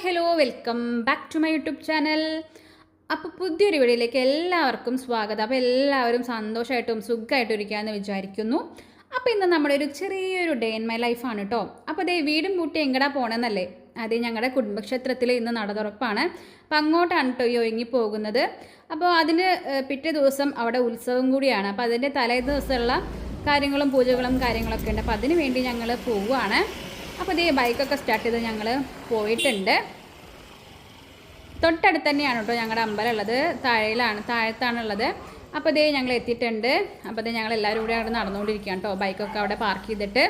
Hello welcome back to my YouTube channel. അപ്പോൾ പുതിയൊരു വീഡിയോയിലേക്ക് എല്ലാവർക്കും സ്വാഗതം. അപ്പോൾ എല്ലാവരും സന്തോഷമായിട്ടും സുഖമായിട്ടും ഇരിക്കാമെന്ന് വിചാരിക്കുന്നു. അപ്പോൾ ഇന്ന് നമ്മുടെ ഒരു ചെറിയൊരു ഡേ ഇൻ മൈ ലൈഫാണ് കേട്ടോ. അപ്പോൾ അതേ വീടും കൂട്ടി എങ്ങടാ പോകണമെന്നല്ലേ, അതേ ഞങ്ങളുടെ കുടുംബക്ഷേത്രത്തിൽ ഇന്ന് നട തുറപ്പാണ്. അപ്പം അങ്ങോട്ടാണ് കേട്ടോ ഈ ഒരുങ്ങി പോകുന്നത്. അപ്പോൾ അതിന് പിറ്റേ ദിവസം അവിടെ ഉത്സവം കൂടിയാണ്. അപ്പോൾ അതിൻ്റെ തലേ ദിവസമുള്ള കാര്യങ്ങളും പൂജകളും കാര്യങ്ങളൊക്കെ ഉണ്ട്. അപ്പോൾ അതിന് വേണ്ടി ഞങ്ങൾ പോവുകയാണ്. അപ്പോൾ ഇതേ ബൈക്കൊക്കെ സ്റ്റാർട്ട് ചെയ്ത് ഞങ്ങൾ പോയിട്ടുണ്ട്. തൊട്ടടുത്ത് തന്നെയാണ് കേട്ടോ ഞങ്ങളുടെ അമ്പലം ഉള്ളത്, താഴത്താണുള്ളത്. അപ്പോൾ ഇതേ ഞങ്ങൾ എത്തിയിട്ടുണ്ട്. അപ്പോൾ ഇതേ ഞങ്ങൾ എല്ലാവരും കൂടി അവിടെ നടന്നുകൊണ്ടിരിക്കുകയാണ് കേട്ടോ, ബൈക്കൊക്കെ അവിടെ പാർക്ക് ചെയ്തിട്ട്.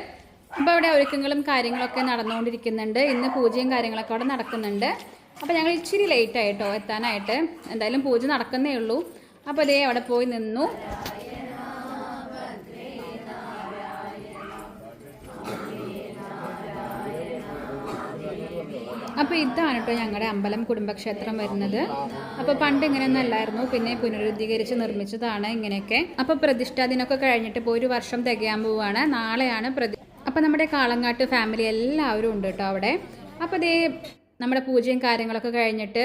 അപ്പോൾ അവിടെ ഒരുക്കങ്ങളും കാര്യങ്ങളൊക്കെ നടന്നുകൊണ്ടിരിക്കുന്നുണ്ട്. ഇന്ന് പൂജയും കാര്യങ്ങളൊക്കെ അവിടെ നടക്കുന്നുണ്ട്. അപ്പോൾ ഞങ്ങൾ ഇച്ചിരി ലേറ്റായിട്ടോ എത്താനായിട്ട്. എന്തായാലും പൂജ നടക്കുന്നേ ഉള്ളൂ. അപ്പോൾ ഇതേ അവിടെ പോയി നിന്നു. അപ്പോൾ ഇതാണ് കേട്ടോ ഞങ്ങളുടെ അമ്പലം കുടുംബക്ഷേത്രം വരുന്നത്. അപ്പോൾ പണ്ട് ഇങ്ങനെയൊന്നും അല്ലായിരുന്നു, പിന്നെ പുനരുദ്ധീകരിച്ച് നിർമ്മിച്ചതാണ് ഇങ്ങനെയൊക്കെ. അപ്പോൾ പ്രതിഷ്ഠാ ദിനമൊക്കെ കഴിഞ്ഞിട്ട് ഇപ്പോൾ ഒരു വർഷം തികയാൻ പോവുകയാണ്. നാളെയാണ് അപ്പോൾ നമ്മുടെ കാളങ്ങാട്ട് ഫാമിലി എല്ലാവരും ഉണ്ട് കേട്ടോ അവിടെ. അപ്പോൾ ഇതേ നമ്മുടെ പൂജയും കാര്യങ്ങളൊക്കെ കഴിഞ്ഞിട്ട്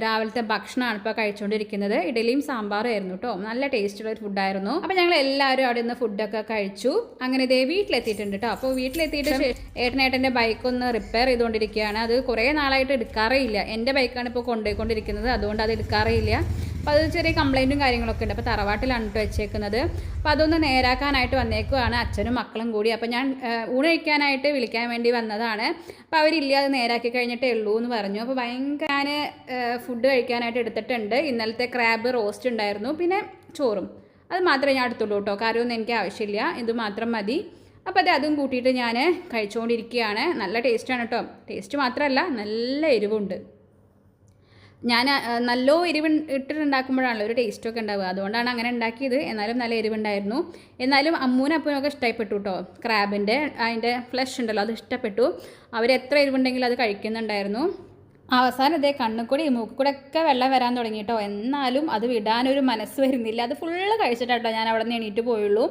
രാവിലത്തെ ഭക്ഷണമാണ് ഇപ്പോൾ കഴിച്ചുകൊണ്ടിരിക്കുന്നത്. ഇഡലിയും സാമ്പാറും ആയിരുന്നു കേട്ടോ, നല്ല ടേസ്റ്റുള്ള ഒരു ഫുഡായിരുന്നു. അപ്പോൾ ഞങ്ങൾ എല്ലാവരും അവിടെ നിന്ന് ഫുഡൊക്കെ കഴിച്ചു. അങ്ങനെ ഇതേ വീട്ടിലെത്തിയിട്ടുണ്ട് കേട്ടോ. അപ്പോൾ വീട്ടിലെത്തിയിട്ട് ഏട്ടനേട്ടൻ്റെ ബൈക്കൊന്ന് റിപ്പയർ ചെയ്തുകൊണ്ടിരിക്കുകയാണ്. അത് കുറേ നാളായിട്ട് എടുക്കാറേ ഇല്ല. എൻ്റെ ബൈക്കാണ് ഇപ്പോൾ കൊണ്ടുപോയിക്കൊണ്ടിരിക്കുന്നത്, അതുകൊണ്ട് അത് എടുക്കാറേ ഇല്ല. അപ്പോൾ അത് ചെറിയ കംപ്ലൈൻറ്റും കാര്യങ്ങളൊക്കെ ഉണ്ട്. അപ്പോൾ തറവാട്ടിലാണ് കേട്ടോ വെച്ചേക്കുന്നത്. അപ്പോൾ അതൊന്ന് നേരാക്കാനായിട്ട് വന്നേക്കുവാണ് അച്ഛനും മക്കളും കൂടി. അപ്പോൾ ഞാൻ ഊണ് കഴിക്കാനായിട്ട് വിളിക്കാൻ വേണ്ടി വന്നതാണ്. അപ്പോൾ അവരില്ല, അത് നേരാക്കി കഴിഞ്ഞിട്ടേ ഉള്ളൂ എന്ന് പറഞ്ഞു. അപ്പോൾ ഭയങ്കര ഞാൻ ഫുഡ് കഴിക്കാനായിട്ട് എടുത്തിട്ടുണ്ട്. ഇന്നലത്തെ ക്രാബ് റോസ്റ്റ് ഉണ്ടായിരുന്നു, പിന്നെ ചോറും. അത് മാത്രമേ ഞാൻ എടുത്തുള്ളൂ കേട്ടോ, കറിയൊന്നും എനിക്ക് ആവശ്യമില്ല, ഇത് മാത്രം മതി. അപ്പോൾ അതും കൂട്ടിയിട്ട് ഞാൻ കഴിച്ചുകൊണ്ടിരിക്കുകയാണ്. നല്ല ടേസ്റ്റാണ് കേട്ടോ. ടേസ്റ്റ് മാത്രമല്ല, നല്ല എരിവുണ്ട്. ഞാൻ നല്ല എരിവ് ഇട്ടിട്ടുണ്ടാക്കുമ്പോഴാണല്ലോ ഒരു ടേസ്റ്റൊക്കെ ഉണ്ടാവുക, അതുകൊണ്ടാണ് അങ്ങനെ ഉണ്ടാക്കിയത്. എന്നാലും നല്ല എരിവുണ്ടായിരുന്നു. എന്നാലും അമ്മൂനും അപ്പനൊക്കെ ഇഷ്ടപ്പെട്ടു കേട്ടോ. ക്രാബിൻ്റെ അതിൻ്റെ ഫ്ലഷ് ഉണ്ടല്ലോ, അത് ഇഷ്ടപ്പെട്ടു. അവരെത്ര എരിവുണ്ടെങ്കിലും അത് കഴിക്കുന്നുണ്ടായിരുന്നു. അവസാനം ഇതേ കണ്ണുകൂടി മൂക്കുകൂടെ ഒക്കെ വെള്ളം വരാൻ തുടങ്ങി കേട്ടോ. എന്നാലും അത് വിടാനൊരു മനസ്സ് വരുന്നില്ല. അത് ഫുള്ള് കഴിച്ചിട്ടാട്ടോ ഞാൻ അവിടെ നിന്ന് എണീറ്റ് പോയുള്ളൂ.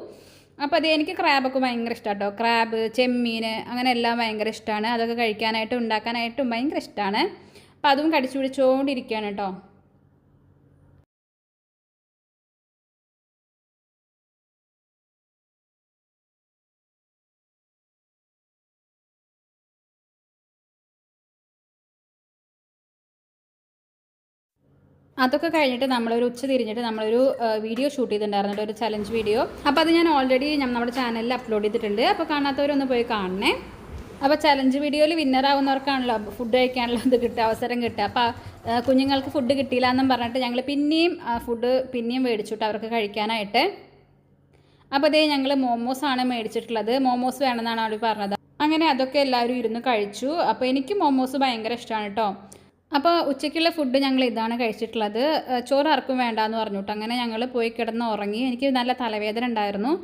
അപ്പോൾ അത് എനിക്ക് ക്രാബൊക്കെ ഭയങ്കര ഇഷ്ടമാണ് കേട്ടോ. ക്രാബ്, ചെമ്മീൻ, അങ്ങനെ എല്ലാം ഭയങ്കര ഇഷ്ടമാണ്. അതൊക്കെ കഴിക്കാനായിട്ടും ഉണ്ടാക്കാനായിട്ടും ഭയങ്കര ഇഷ്ടമാണ്. അപ്പോൾ അതും കടിച്ചു പിടിച്ചുകൊണ്ടിരിക്കുകയാണ് കേട്ടോ. അതൊക്കെ കഴിഞ്ഞിട്ട് നമ്മളൊരു ഉച്ച തിരിഞ്ഞിട്ട് നമ്മളൊരു വീഡിയോ ഷൂട്ട് ചെയ്തിട്ടുണ്ടായിരുന്നു, ഒരു ചലഞ്ച് വീഡിയോ. അപ്പോൾ അത് ഞാൻ ഓൾറെഡി നമ്മുടെ ചാനലിൽ അപ്ലോഡ് ചെയ്തിട്ടുണ്ട്. അപ്പോൾ കാണാത്തവരൊന്ന് പോയി കാണണേ. അപ്പോൾ ചലഞ്ച് വീഡിയോയിൽ വിന്നറാവുന്നവർക്കാണല്ലോ ഫുഡ് കഴിക്കാനുള്ള ഇത് കിട്ടുക, അവസരം കിട്ടുക. അപ്പോൾ കുഞ്ഞുങ്ങൾക്ക് ഫുഡ് കിട്ടിയില്ല എന്നും പറഞ്ഞിട്ട് ഞങ്ങൾ പിന്നെയും ഫുഡ് മേടിച്ചിട്ട് അവർക്ക് കഴിക്കാനായിട്ട്. അപ്പോൾ അതേ ഞങ്ങൾ മോമോസാണ് മേടിച്ചിട്ടുള്ളത്. മോമോസ് വേണമെന്നാണ് അവർ പറഞ്ഞത്. അങ്ങനെ അതൊക്കെ എല്ലാവരും ഇരുന്ന് കഴിച്ചു. അപ്പോൾ എനിക്ക് മോമോസ് ഭയങ്കര ഇഷ്ടമാണ് കേട്ടോ. അപ്പോൾ ഉച്ചയ്ക്കുള്ള ഫുഡ് ഞങ്ങൾ ഇതാണ് കഴിച്ചിട്ടുള്ളത്. ചോറ് ആർക്കും വേണ്ടാന്ന് പറഞ്ഞു കേട്ടോ. അങ്ങനെ ഞങ്ങൾ പോയി കിടന്ന് ഉറങ്ങി. എനിക്ക് നല്ല തലവേദന ഉണ്ടായിരുന്നു,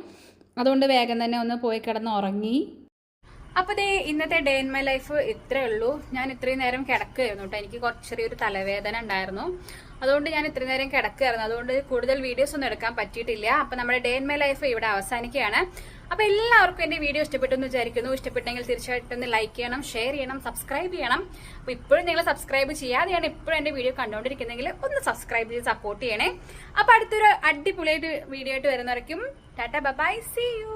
അതുകൊണ്ട് വേഗം തന്നെ ഒന്ന് പോയി കിടന്ന് ഉറങ്ങി. അപ്പോൾ ഇന്നത്തെ ഡേ ഇൻ മൈ ലൈഫ് ഇത്രേ ഉള്ളൂ. ഞാൻ ഇത്രയും നേരം കിടക്കുകയായിരുന്നു കേട്ടോ. എനിക്ക് ചെറിയൊരു തലവേദന ഉണ്ടായിരുന്നു, അതുകൊണ്ട് ഞാൻ ഇത്രയും നേരം കിടക്കുകയായിരുന്നു. അതുകൊണ്ട് കൂടുതൽ വീഡിയോസ് ഒന്നും എടുക്കാൻ പറ്റിയിട്ടില്ല. അപ്പോൾ നമ്മുടെ ഡേ ഇൻ മൈ ലൈഫ് ഇവിടെ അവസാനിക്കുകയാണ്. അപ്പോൾ എല്ലാവർക്കും എൻ്റെ വീഡിയോ ഇഷ്ടപ്പെട്ടു എന്ന് വിചാരിക്കുന്നു. ഇഷ്ടപ്പെട്ടെങ്കിൽ തീർച്ചയായിട്ടും ഒന്ന് ലൈക്ക് ചെയ്യണം, ഷെയർ ചെയ്യണം, സബ്സ്ക്രൈബ് ചെയ്യണം. അപ്പോൾ ഇപ്പോഴും നിങ്ങൾ സബ്സ്ക്രൈബ് ചെയ്യാതെയാണ് ഇപ്പോഴും എൻ്റെ വീഡിയോ കണ്ടുകൊണ്ടിരിക്കുന്നെങ്കിൽ ഒന്ന് സബ്സ്ക്രൈബ് ചെയ്ത് സപ്പോർട്ട് ചെയ്യണേ. അപ്പോൾ അടുത്തൊരു അടിപൊളിയായിട്ട് വീഡിയോ ആയിട്ട് വരുന്നവരേക്കും ടാറ്റ ബൈ, സീ യു.